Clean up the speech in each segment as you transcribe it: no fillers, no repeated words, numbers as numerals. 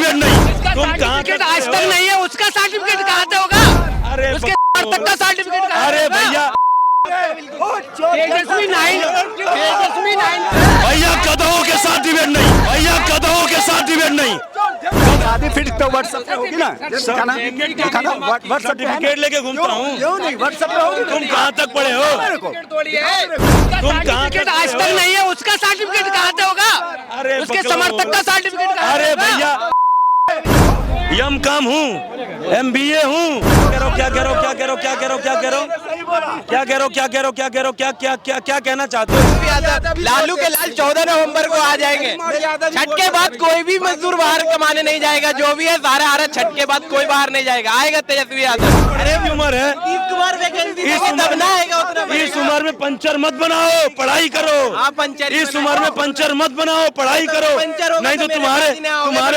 Certificate नहीं, तुम कहाँ सर्टिफिकेट आज तक नहीं है, उसका सर्टिफिकेट कहाँ से होगा? अरे उसके तक का सर्टिफिकेट कहाँ से अरे होगा? भैया तेजस्वी 9 भैया गधों के सर्टिफिकेट नहीं, भैया गधों के सर्टिफिकेट नहीं। शादी फिर तो व्हाट्सएप पे होगी ना, दिखाना व्हाट्सएप सर्टिफिकेट लेके घूमता हूँ। क्यों नहीं व्हाट्सएप पे होगी? तुम कहाँ तक पढ़े हो? तुम सर्टिफिकेट आज तक नहीं है, उसका सर्टिफिकेट कहाँ से होगा? अरे उसके बकलो। समर्थक का सर्टिफिकेट कहाँ से अरे होगा? भैया यम कम हूँ, MBA हूँ। क्या कह रहे हो, क्या कह रहे हो, क्या कह रहे हो, क्या कह रहे हो, क्या कह रहे हो, क्या कह रहे हो, क्या कह रहे हो, क्या क्या क्या क्या कहना चाहते हो? लालू के लाल 14 नवंबर को आ जाएंगे। छठ के बाद कोई भी मजदूर बाहर कमाने नहीं जाएगा, जो भी है सारा आ रहा। छठ के बाद कोई बाहर नहीं जाएगा, आएगा तेजस्वी यादव। अरे भी उम्र है, इस उम्र में पंचर मत बनाओ, पढ़ाई करो। पंचर इस उम्र में पंचर मत बनाओ, पढ़ाई करो। नहीं तो तुम्हारे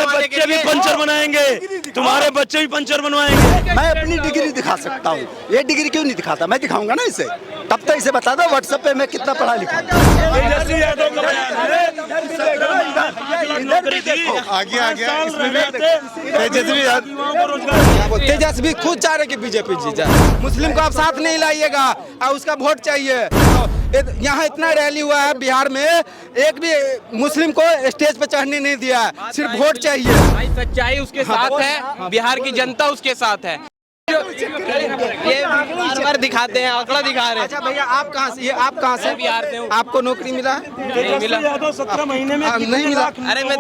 बच्चे भी पंचर बनाएंगे, तुम्हारे बच्चे भी पंचर बनवाएंगे। मैं अपनी डिग्री दिखा सकता हूँ, ये डिग्री क्यों नहीं दिखाता? मैं दिखाऊंगा ना इसे, तब तो इसे बता दो व्हाट्सएप पे मैं कितना पढ़ा लिखा हूँ। तेजस्वी यादव का बयान है, नौकरी दी, आगे आगे इसमें भी तेजस्वी यादव तेजस्वी खुद चाह रहे कि बीजेपी जीत जाए। मुस्लिम को आप साथ नहीं लाइएगा और उसका वोट चाहिए। यहाँ इतना रैली हुआ है बिहार में, एक भी मुस्लिम को स्टेज पे चढ़ने नहीं दिया है, सिर्फ वोट चाहिए। भाई सच्चाई उसके साथ है, बिहार की जनता उसके साथ है। ये बार दिखाते हैं, आंकड़ा दिखा रहे हैं। अच्छा भैया आप कहाँ से, ये आप कहाँ से? बिहार से हूँ। आपको नौकरी मिला है? नहीं मिला। यादव 17 महीने में नहीं मिला। अरे मैं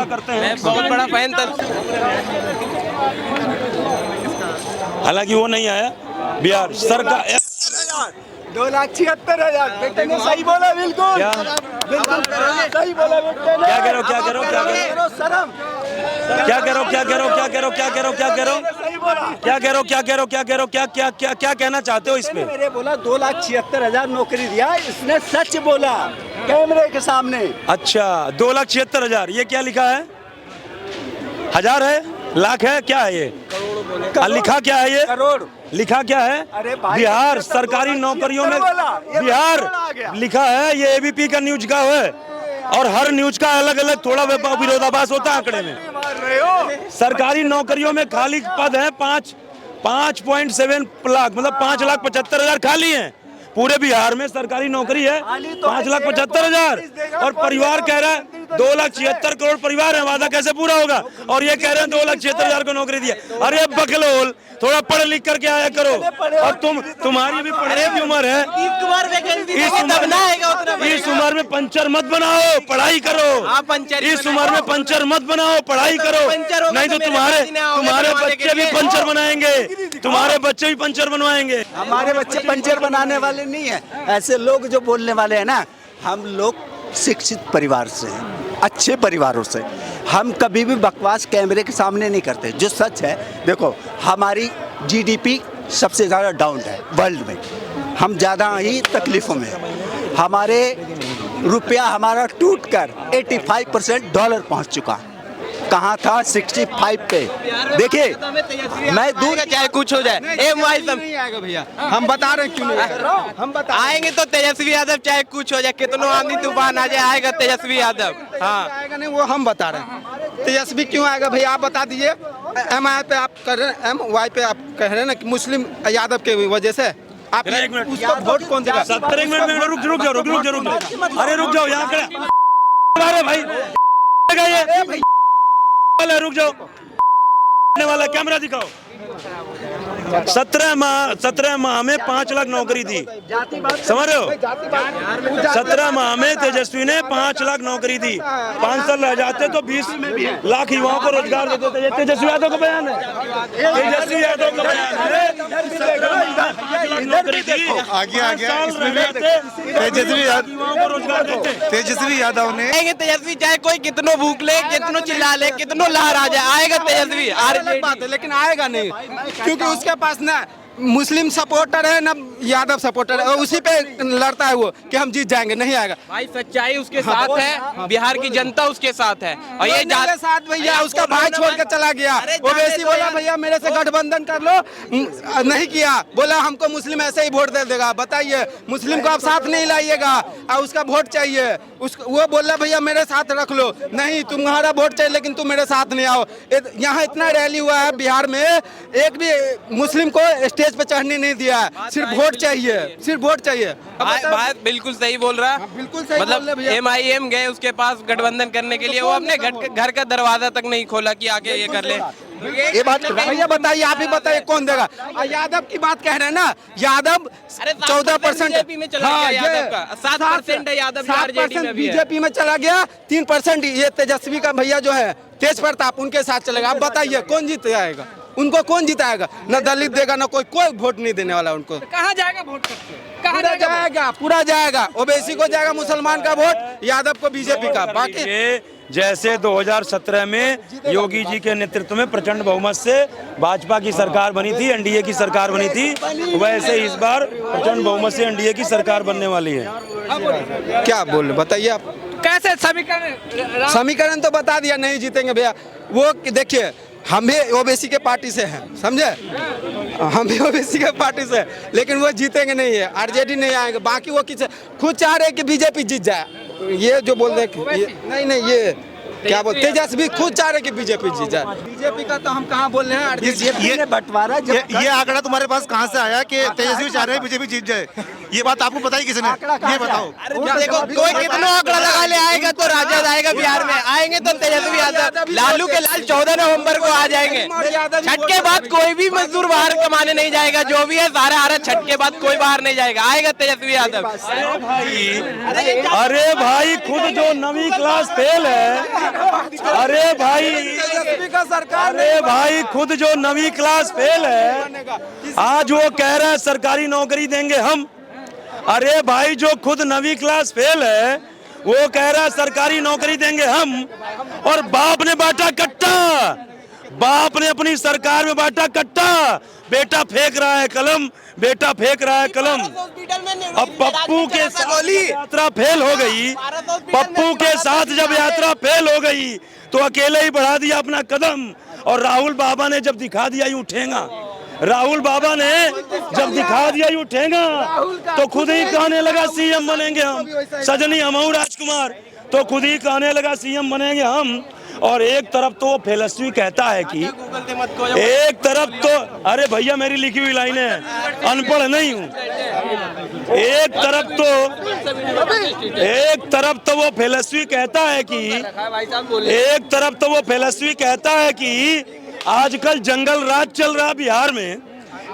करते हैं। मैं बहुत बड़ा फैन था। हालांकि वो नहीं आया। बिहार सरकार 2,76,000 बेटे ने सही बोला, बिल्कुल क्या बिल्कुल सही बोला बेटे ने। क्या कह रहे हो, क्या कह रहे हो, क्या कह रहे हो, शर्म क्या कह रहे हो, क्या कह रहे हो, क्या कह रहे हो, क्या कह रहे हो, क्या कह रहे हो, सही बोला। क्या कह रहे हो, क्या कह रहे हो, क्या कह रहे हो, क्या क्या क्या क्या कहना चाहते हो इसमें? मेरे बोला 2,76,000 नौकरी दिया, इसने सच बोला कैमरे के सामने। अच्छा 2,76,000, ये क्या लिखा है? हजार है, लाख है, क्या है ये? लिखा क्या है ये? करोड़। लिखा क्या है? अरे भाई, बिहार सरकारी नौकरियों में ये बिहार आ गया। लिखा है। ये ABP का न्यूज का है और हर न्यूज का अलग अलग थोड़ा विरोधाभास होता है आंकड़े में। सरकारी नौकरियों में खाली पद है 5.7 लाख, मतलब 5,75,000 खाली हैं। पूरे बिहार में सरकारी नौकरी है 5,75,000 और परिवार कह रहा है 2,76 करोड़ परिवार है, वादा कैसे पूरा होगा? और ये कह रहे हैं 2,76,000 को नौकरी दिया। अरे बकलोल, थोड़ा पढ़ लिख करके आया करो। और तुम्हारी भी पढ़ने की उम्र है, इस उम्र में पंचर मत बनाओ, पढ़ाई करो। इस उम्र में पंचर मत बनाओ, पढ़ाई करो। नहीं तो तुम्हारे बच्चे भी पंचर बनाएंगे, तुम्हारे बच्चे भी पंचर बनवाएंगे। हमारे बच्चे पंचर बनाने वाले नहीं है, ऐसे लोग जो बोलने वाले हैं ना। हम लोग शिक्षित परिवार से हैं, अच्छे परिवारों से। हम कभी भी बकवास कैमरे के सामने नहीं करते। जो सच है, देखो हमारी GDP सबसे ज़्यादा डाउन है वर्ल्ड में, हम ज़्यादा ही तकलीफ़ों में हैं। हमारे रुपया हमारा टूट कर 85% डॉलर पहुंच चुका। कहाँ था 65 पे? देखिए मैं दूर चाहे कुछ हो जाए, नहीं आएगा भैया, हम बता रहे हैं क्यों नहीं आएगा। हम बता आएंगे तो तेजस्वी यादव, चाहे कुछ हो जाए, कितनों आंधी तूफान आ जाए, आएगा तेजस्वी यादव। हाँ आएगा नहीं, वो हम बता रहे हैं। तेजस्वी क्यों आएगा भैया आप बता दीजिए। MI पे आप कर रहे हैं, MY पे आप कह रहे हैं ना कि मुस्लिम यादव के वजह से आप एक मिनट, उसको वोट कौन देगा? 70 मिनट में रुक जाओ। अरे रुक जाओ, यहाँ खड़े भाई, रुक जाओ, वाला कैमरा दिखाओ। 17 माह में 5 लाख नौकरी दी, समझ रहे हो? 17 माह में तेजस्वी ने 5 लाख नौकरी दी। 5 साल रह जाते तो 20 लाख युवाओं को रोजगार देते थे। ये तेजस्वी यादव का बयान है, तेजस्वी यादव का बयान है। नौकरी दी, आगे आगे इसमें भी तेजस्वी यादव ने आएंगे तेजस्वी, चाहे कोई कितनों भूख ले, कितनों चिल्ला ले, कितनों लहर आ जाए, आएगा तेजस्वी। बात है, लेकिन आएगा नहीं, क्योंकि उसके पास ना मुस्लिम सपोर्टर है, ना यादव सपोर्टर है, उसी पे लड़ता है वो कि हम जीत जाएंगे। नहीं आएगा भाई, सच्चाई उसके साथ है, बिहार की जनता उसके साथ है। और ये मेरे साथ भैया, उसका भाई छोड़ के चला गया। वो वैसे बोला भैया मेरे से गठबंधन कर लो, नहीं किया, बोला हमको मुस्लिम ऐसे ही वोट दे देगा। बताइए, मुस्लिम को आप साथ नहीं लाइएगा और उसका वोट चाहिए, वो बोला भैया मेरे साथ रख लो, नहीं तुम्हारा वोट चाहिए लेकिन तुम मेरे साथ नहीं आओ। यहाँ इतना रैली हुआ है बिहार में, एक भी मुस्लिम को स्टेज पे चढ़ने नहीं दिया है। सिर्फ वोट चाहिए, सिर्फ वोट चाहिए। बात बिल्कुल सही बोल रहा है, बिल्कुल सही बोल रहे मतलब भैया। MIM गए उसके पास गठबंधन करने के लिए, वो अपने घर का दरवाजा तक नहीं खोला कि आके ये कर ले। ये बात भैया बताइए, आप ही बताइए कौन देगा। यादव की बात कह रहे हैं ना, यादव 14% बीजेपी में चला गया यादव का, 7% है यादव, 7% बीजेपी में चला गया, 3% ये तेजस्वी का भैया जो है तेज प्रताप, उनके साथ चलेगा। आप बताइए कौन जीत जाएगा, उनको कौन जिताएगा? न दलित देगा, न कोई वोट नहीं देने वाला उनको। कहाँ जाएगा वोट करके? कहाँ पूरा जाएगा, पूरा जाएगा। ओबीसी को जाएगा मुसलमान का वोट, यादव को बीजेपी का। बाकी ये जैसे 2017 में योगी जी के नेतृत्व में प्रचंड बहुमत से भाजपा की सरकार बनी थी, NDA की सरकार बनी थी, वैसे इस बार प्रचंड बहुमत से NDA की सरकार बनने वाली है। क्या बोल बताइए आप, कैसे समीकरण? समीकरण तो बता दिया, नहीं जीतेंगे भैया। वो देखिए, हम भी ओबीसी के पार्टी से हैं, समझे, हम भी ओबीसी के पार्टी से, लेकिन वो जीतेंगे नहीं है, RJD नहीं आएंगे। बाकी वो किस खुद चाह रहे कि बीजेपी जीत जाए, ये जो बोल रहे नहीं ये क्या बोलते, तेजस्वी खुद चाह रहे कि बीजेपी जीत जाए। बीजेपी का तो हम कहाँ बोल रहे हैं, ये बंटवारा ये आंकड़ा तुम्हारे पास कहाँ से आया कि तेजस्वी चाह रहे हैं बीजेपी जीत जाए? ये बात आपको पता ही किसने? ये बताओ। देखो, कोई कितना आंकड़ा लगा ले आएगा तो राजद आएगा बिहार में, आएंगे तो तेजस्वी यादव, लालू के लाल 14 नवंबर को आ जाएंगे। छठ के बाद कोई भी मजदूर बाहर कमाने नहीं जाएगा, जो भी है सारे आ रहे, छठ के बाद कोई बाहर नहीं जाएगा, आएगा तेजस्वी यादव। अरे भाई, खुद जो 9वीं क्लास फेल है, अरे भाई, अरे भाई, खुद जो 9वीं क्लास फेल है, आज वो कह रहा है सरकारी नौकरी देंगे हम। अरे भाई, जो खुद 9वीं क्लास फेल है वो कह रहा है सरकारी नौकरी देंगे हम, और बाप ने बांटा कट्टा, बाप ने अपनी सरकार में बांटा कट्टा, बेटा फेंक रहा है कलम, बेटा फेंक रहा है कलम। अब पप्पू के साथ यात्रा फेल हो गई, पप्पू के साथ जब यात्रा फेल हो गई तो अकेले ही बढ़ा दिया अपना कदम, और राहुल बाबा ने जब दिखा दिया यूं उठेगा, राहुल बाबा ने जब दिखा दिया यूं उठेगा, तो खुद ही कहने लगा CM बनेंगे हम, सजनी हमऊ राजकुमार, तो खुद ही कहने लगा CM बनेंगे हम। और एक तरफ तो वो फेलस्वी कहता है कि, एक तरफ तो, अरे भैया मेरी लिखी हुई लाइन है, अनपढ़ नहीं हूँ, एक तरफ तो वो फेलस्वी कहता है कि, एक तरफ तो वो फेलस्वी कहता है कि आजकल जंगल राज चल रहा बिहार में,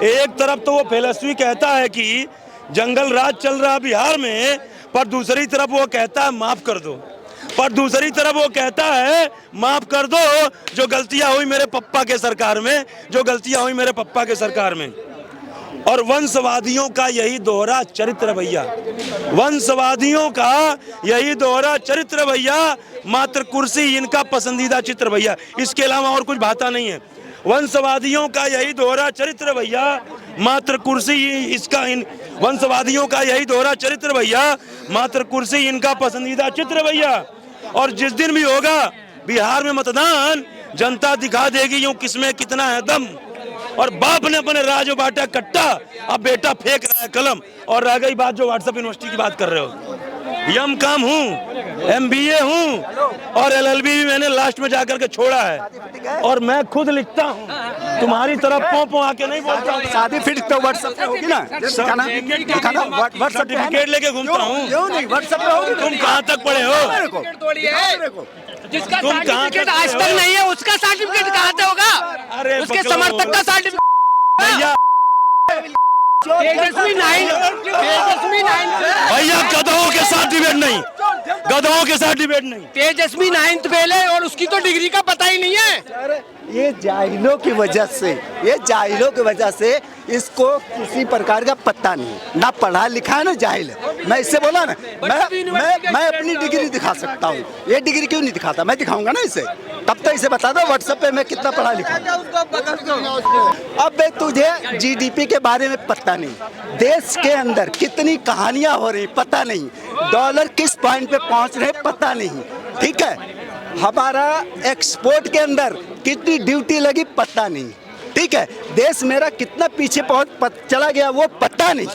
एक तरफ तो वो फेलस्वी कहता है कि जंगल राज चल रहा बिहार में, पर दूसरी तरफ वो कहता है माफ कर दो, पर दूसरी तरफ वो कहता है माफ कर दो जो गलतियां हुई मेरे पप्पा के सरकार में, जो गलतियां हुई मेरे पप्पा के सरकार में। और वंशवादियों का यही दोहरा चरित्र भैया, वंशवादियों का यही दोहरा चरित्र भैया, मात्र कुर्सी इनका पसंदीदा चित्र भैया, इसके अलावा और कुछ भाता नहीं है। वंशवादियों का यही दोहरा चरित्र भैया, मात्र कुर्सी इसका, वंशवादियों का यही दोहरा चरित्र भैया, मात्र कुर्सी इनका पसंदीदा चित्र भैया। और जिस दिन भी होगा बिहार में मतदान, जनता दिखा देगी यूं किसमें कितना है दम। और बाप ने अपने राज में बांटा कट्टा, अब बेटा फेंक रहा है कलम। और रह गई बात जो व्हाट्सएप यूनिवर्सिटी की बात कर रहे हो, M.Com हूँ, MBA हूँ, और LLB भी मैंने लास्ट में जाकर के छोड़ा है, और मैं खुद लिखता हूँ, तुम्हारी तरफ पों आके नहीं बोलता हूँ। शादी फिर तो व्हाट्सएप पे होगी ना, सर्टिफिकेट लेके घूमता हूँ। क्यों नहीं, व्हाट्सएप पे होगी। तुम कहाँ तक पढ़े हो? जिसका तुम कहाँ सर्टिफिकेट आज तक नहीं है, उसका सर्टिफिकेट कहाँ से होगा? अरे उसके पकड़ो। समर्थक का सर्टिफिकेट भैया तेजस्वी 9 भैया गधों के साथ डिबेट नहीं, गधों के साथ डिबेट नहीं। तेजस्वी 9th फेल है और उसकी तो डिग्री का पता ही नहीं है। ये जाहिलों की वजह से, ये जाहिलों की वजह से इसको किसी प्रकार का पता नहीं, ना पढ़ा लिखा है ना जाहिल है। मैं इससे बोला ना, मैं अपनी डिग्री दिखा सकता हूँ, ये डिग्री क्यों नहीं दिखाता? मैं दिखाऊंगा ना इसे, तब तो इसे बता दो व्हाट्सएप पे मैं कितना पढ़ा लिखा हूँ। अब तुझे जीडीपी के बारे में पता नहीं, देश के अंदर कितनी कहानियां हो रही पता नहीं, डॉलर किस पॉइंट पे पहुंच रहे पता नहीं, ठीक है, हमारा एक्सपोर्ट के अंदर कितनी ड्यूटी लगी पता नहीं, ठीक है, देश मेरा कितना पीछे चला गया वो पता नहीं,